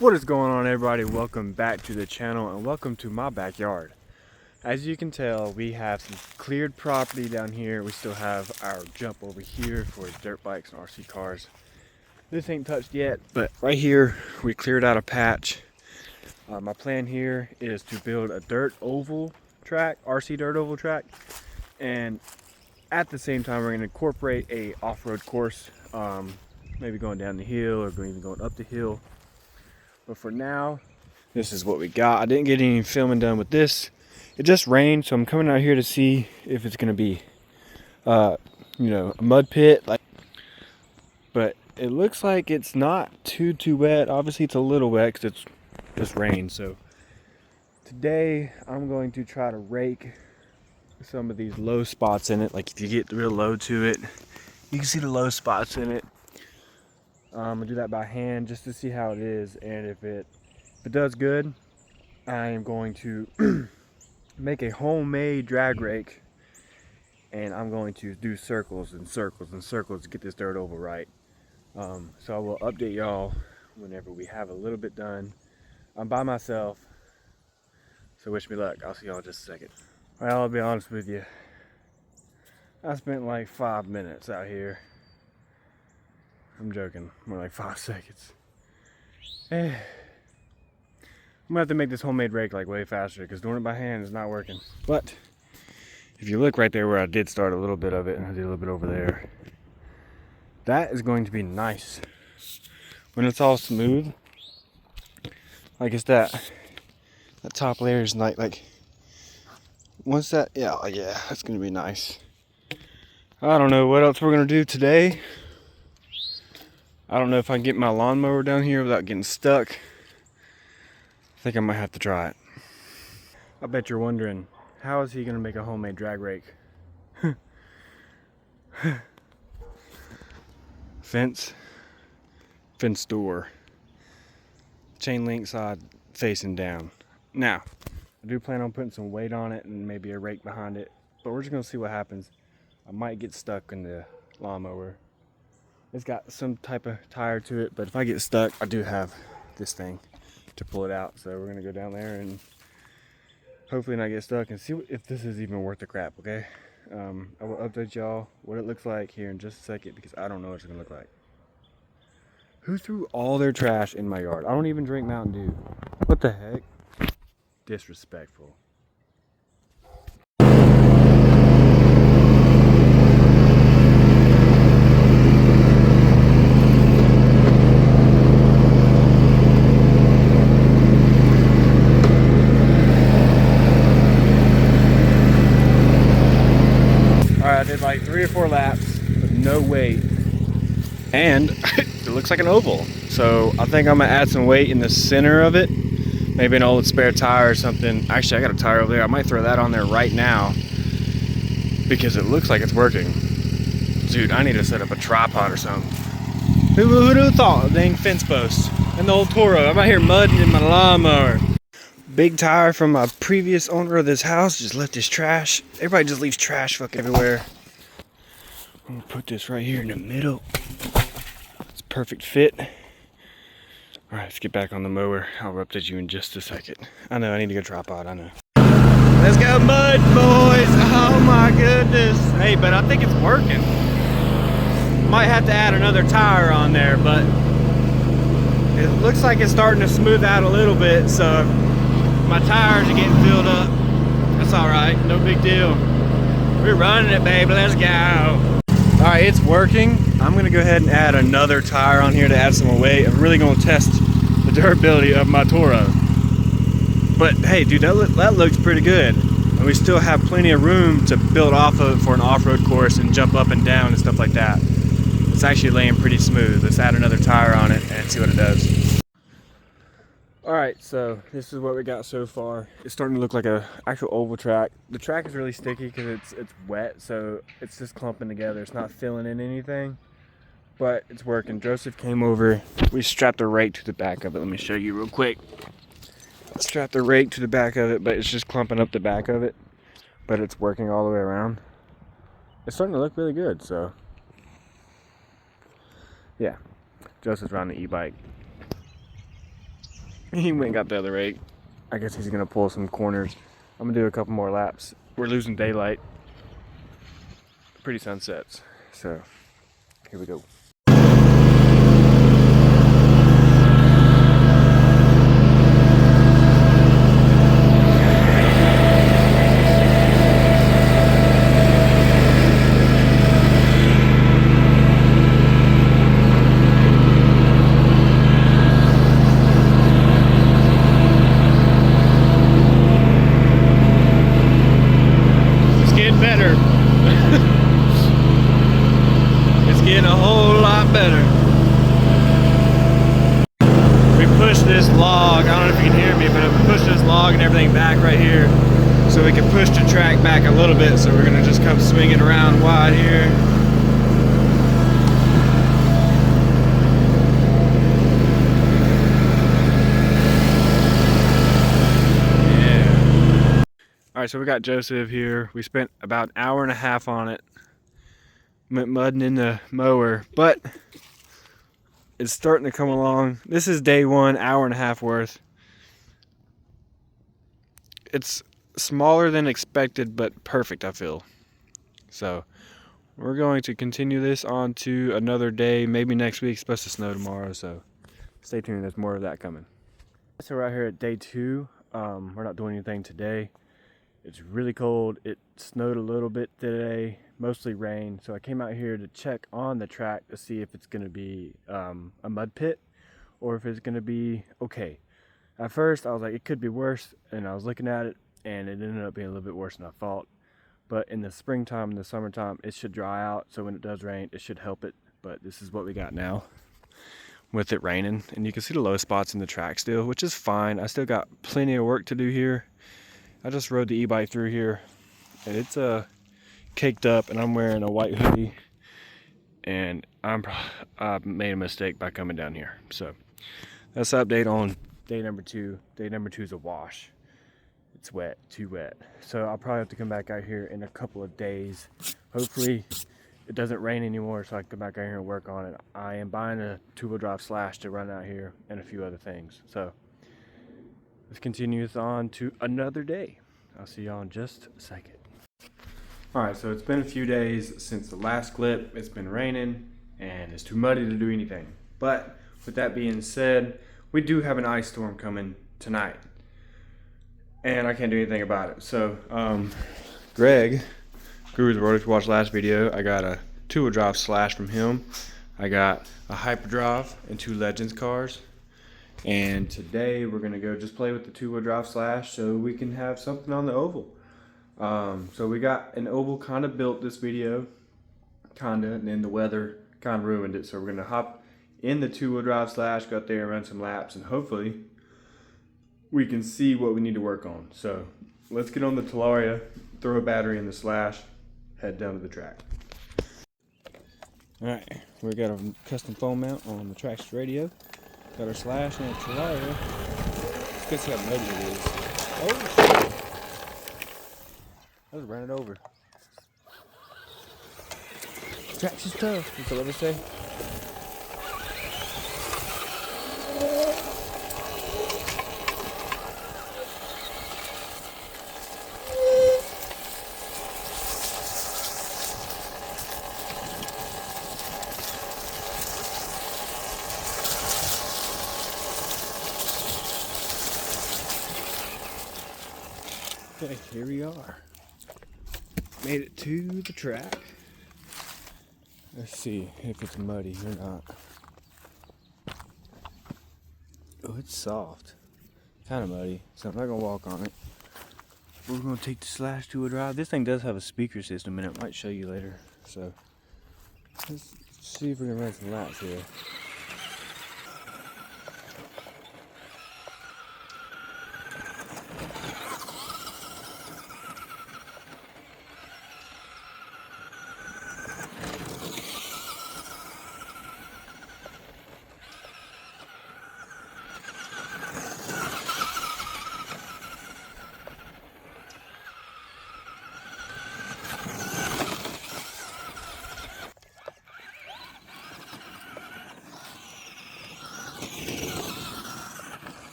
What is going on, everybody? Welcome back to the channel and welcome to my backyard. As you can tell, we have some cleared property down here. We still have our jump over here for dirt bikes and RC cars. This ain't touched yet, but right here we cleared out a patch. My plan here is to build a dirt oval track, RC dirt oval track, and at the same time we're going to incorporate a off-road course, maybe going down the hill or even going up the hill. But for now, this is what we got. I didn't get any filming done with this. It just rained, so I'm coming out here to see if it's gonna be, a mud pit. But it looks like it's not too wet. Obviously, it's a little wet because it's just rained. So today, I'm going to try to rake some of these low spots in it. Like if you get real low to it, you can see the low spots in it. I'm gonna do that by hand just to see how it is, and if it does good, I am going to make a homemade drag rake, and I'm going to do circles and circles and circles to get this dirt oval right. So I will update y'all whenever we have a little bit done. I'm by myself, so wish me luck. I'll see y'all in just a second. Well, I'll be honest with you, I spent like 5 minutes out here. I'm joking, more like 5 seconds. I'm gonna have to make this homemade rake like way faster because doing it by hand is not working. But if you look right there where I did start a little bit of it, and I did a little bit over there, that is going to be nice when it's all smooth. Like it's that top layer is like once that, yeah, that's gonna be nice. I don't know what else we're gonna do today. I don't know if I can get my lawnmower down here without getting stuck. I think I might have to try it. I bet you're wondering, how is he gonna make a homemade drag rake? Fence door, chain link side facing down. Now, I do plan on putting some weight on it and maybe a rake behind it, but we're just gonna see what happens. I might get stuck in the lawnmower. It's got some type of tire to it, but if I get stuck, I do have this thing to pull it out. So we're gonna go down there and hopefully not get stuck and see if this is even worth the crap, okay? I will update y'all what it looks like here in just a second because I don't know what it's gonna look like. Who threw all their trash in my yard? I don't even drink Mountain Dew. What the heck? Disrespectful. I did like 3 or 4 laps with no weight, and it looks like an oval. So I think I'm gonna add some weight in the center of it, maybe an old spare tire or something. Actually, I got a tire over there. I might throw that on there right now because it looks like it's working. Dude, I need to set up a tripod or something. Who would have thought? Dang fence post and the old Toro. I'm out here mudding in my lawnmower. Big tire from my previous owner of this house just left his trash. Everybody just leaves trash fucking everywhere. I'm gonna put this right here in the middle. It's a perfect fit. All right, let's get back on the mower. I'll update you in just a second. I know, I need to get a tripod, I know. Let's go mud, boys. Oh my goodness. Hey, but I think it's working. Might have to add another tire on there, but it looks like it's starting to smooth out a little bit, so my tires are getting filled up. That's all right, no big deal. We're running it, baby, let's go. All right, it's working. I'm gonna go ahead and add another tire on here to add some more weight. I'm really gonna test the durability of my Toro. But hey, dude, that looks pretty good. And we still have plenty of room to build off of for an off-road course and jump up and down and stuff like that. It's actually laying pretty smooth. Let's add another tire on it and see what it does. All right, so this is what we got so far. It's starting to look like a actual oval track. The track is really sticky because it's wet, so it's just clumping together. It's not filling in anything, but it's working. Joseph came over. We strapped a rake to the back of it. Let me show you real quick. Strapped the rake to the back of it, but it's just clumping up the back of it, but it's working all the way around. It's starting to look really good, so yeah. Joseph's riding the e-bike. He went and got the other rake. I guess he's gonna pull some corners. I'm gonna do a couple more laps. We're losing daylight. Pretty sunsets. So here we go. This log, I don't know if you can hear me, but I'm pushing this log and everything back right here so we can push the track back a little bit. So we're gonna just come swing it around wide here. Yeah. All right, so we got Joseph here. We spent about an hour and a half on it, mudding in the mower, but it's starting to come along. This is day one, hour and a half worth. It's smaller than expected, but perfect, I feel. So we're going to continue this on to another day, maybe next week. It's supposed to snow tomorrow, so stay tuned. There's more of that coming. So we're out here at day two. We're not doing anything today. It's really cold. It snowed a little bit today, mostly rain. So I came out here to check on the track to see if it's going to be a mud pit or if it's going to be okay. At first, I was like, it could be worse, and I was looking at it, and it ended up being a little bit worse than I thought. But in the springtime and the summertime, it should dry out, so when it does rain, it should help it. But this is what we got now with it raining. And you can see the low spots in the track still, which is fine. I still got plenty of work to do here. I just rode the e-bike through here, and it's caked up, and I'm wearing a white hoodie, and I made a mistake by coming down here. So that's the update on day number two. Day number two is a wash. It's wet, too wet. So I'll probably have to come back out here in a couple of days. Hopefully it doesn't rain anymore so I can come back out here and work on it. I am buying a two-wheel drive Slash to run out here and a few other things. So let's continue this on to another day. I'll see y'all in just a second. All right, so it's been a few days since the last clip. It's been raining and it's too muddy to do anything. But with that being said, we do have an ice storm coming tonight, and I can't do anything about it. So Greg, Guru's Road, if you watched last video, I got a two-wheel drive Slash from him. I got a Hyperdrive and two Legends cars. And today we're gonna go just play with the two-wheel drive Slash so we can have something on the oval. So we got an oval kind of built this video, and then the weather kind of ruined it. So we're gonna hop in the two-wheel drive Slash, go out there and run some laps, and hopefully we can see what we need to work on. So let's get on the Talaria, throw a battery in the Slash, head down to the track. All right, we got a custom phone mount on the Trax radio. Got our Slash and our Talaria. Let's see how muddy it is. Oh shit! I was running over. Trax is tough. That's what they say. Okay, here we are. Made it to the track. Let's see if it's muddy or not. Oh, it's soft. Kind of muddy, so I'm not gonna walk on it. We're gonna take the Slash to a drive. This thing does have a speaker system in it. Might show you later. So let's see if we can run some laps here.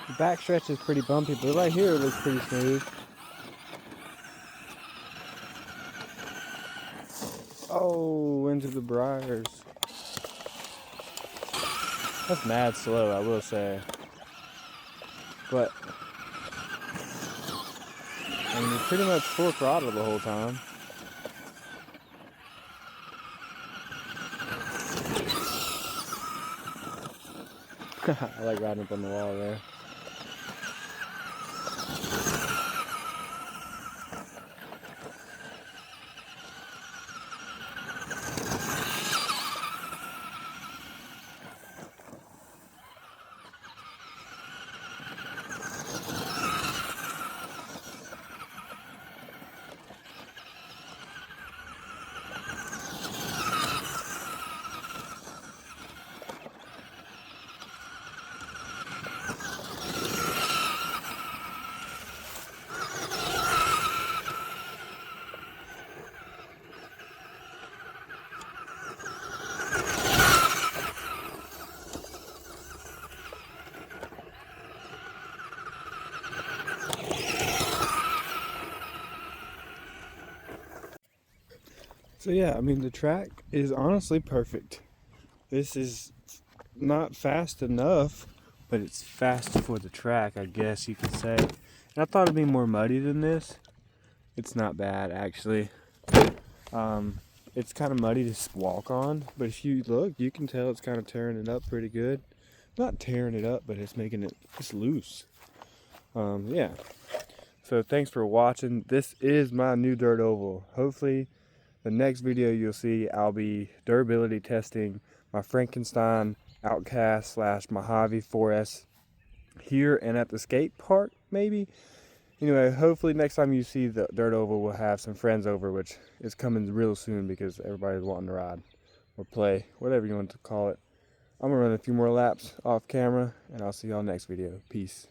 The back stretch is pretty bumpy, but right here it looks pretty smooth. Oh, into the briars. That's mad slow, I will say. But I mean, it's pretty much full throttle the whole time. I like riding up on the wall there. So yeah, I mean the track is honestly perfect. This is not fast enough, but it's fast for the track, I guess you could say. And I thought it'd be more muddy than this. It's not bad actually. It's kind of muddy to walk on, but if you look, you can tell it's kind of tearing it up pretty good. Not tearing it up, but it's making it just loose. Yeah. So thanks for watching. This is my new dirt oval. Hopefully the next video you'll see, I'll be durability testing my Frankenstein Outcast / Mojave 4S here and at the skate park maybe. Anyway, hopefully next time you see the dirt oval, we'll have some friends over, which is coming real soon because everybody's wanting to ride or play, whatever you want to call it. I'm gonna run a few more laps off camera and I'll see y'all next video. Peace.